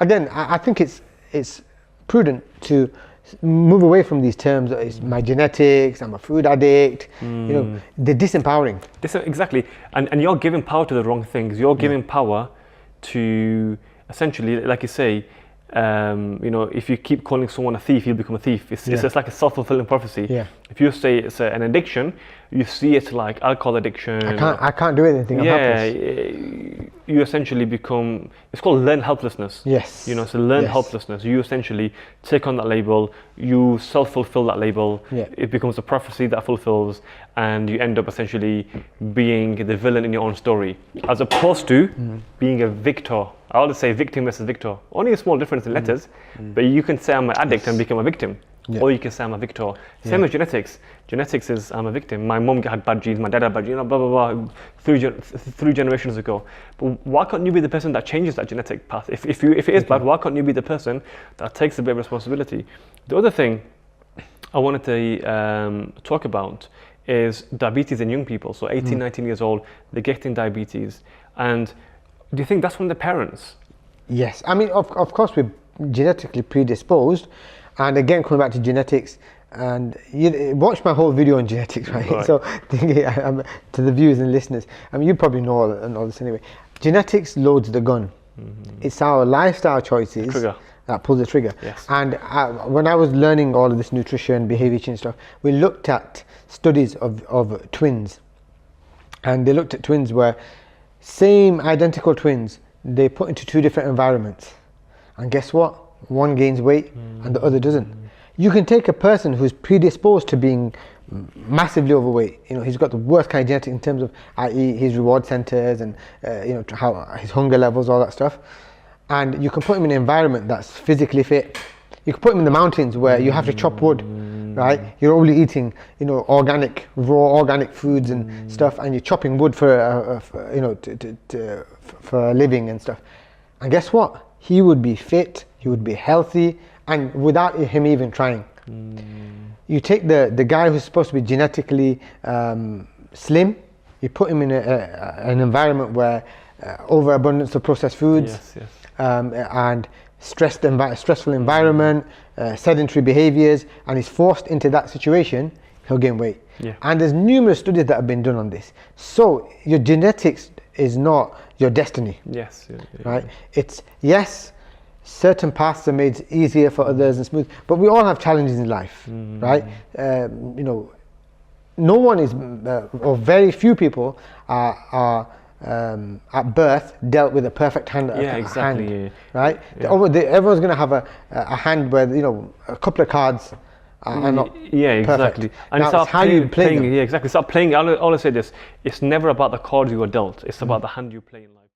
again, I think it's prudent to move away from these terms. It's my genetics, I'm a food addict. You know, they're disempowering. Exactly, and you're giving power to the wrong things. You're giving power to, essentially, like you say, you know, if you keep calling someone a thief, he'll become a thief. It's just like a self-fulfilling prophecy. Yeah. If you say it's an addiction, you see it like alcohol addiction. I can't do anything. I'm helpless. You essentially become, it's called learned helplessness. Yes. You know, so learned helplessness. You essentially take on that label, you self-fulfill that label, it becomes a prophecy that fulfills, and you end up essentially being the villain in your own story, as opposed to being a victor. I always say victim versus victor. Only a small difference in letters, but you can say I'm an addict and become a victim. Or you can say I'm a victor. Same as genetics. Genetics is I'm a victim. My mum had bad genes, my dad had bad genes, blah, blah, blah, three generations ago. But why can't you be the person that changes that genetic path? If it is bad, why can't you be the person that takes a bit of responsibility? The other thing I wanted to talk about is diabetes in young people. So 18, 19 years old, they're getting diabetes. And do you think that's from the parents? Yes. I mean, of course, we're genetically predisposed. And again, coming back to genetics, and you watch my whole video on genetics, right? So, to the viewers and listeners, I mean, you probably know all this anyway. Genetics loads the gun. It's our lifestyle choices that pull the trigger. Yes. And when I was learning all of this nutrition, behavior change stuff, we looked at studies of twins, and they looked at twins where same identical twins, they put into two different environments, and guess what? One gains weight and the other doesn't. You can take a person who's predisposed to being massively overweight. You know, he's got the worst kind of genetic in terms of, i.e., his reward centers and you know, how his hunger levels, all that stuff. And you can put him in an environment that's physically fit. You can put him in the mountains where you have to chop wood, right? You're only eating, you know, raw organic foods and stuff, and you're chopping wood for you know, for a living and stuff. And guess what? He would be fit, he would be healthy, and without him even trying. You take the guy who's supposed to be genetically slim, you put him in an environment where overabundance of processed foods, and stressful environment, sedentary behaviors, and he's forced into that situation, he'll gain weight. And there's numerous studies that have been done on this. So your genetics is not your destiny. Right? It's, yes, certain paths are made easier for others and smooth, but we all have challenges in life, right? You know, no one is, or very few people are at birth dealt with a perfect hand. Right? Everyone's going to have a hand where, you know, a couple of cards are not perfect. And now, it's how you play them. Start playing. I always say this: it's never about the cards you are dealt; it's about the hand you play in life.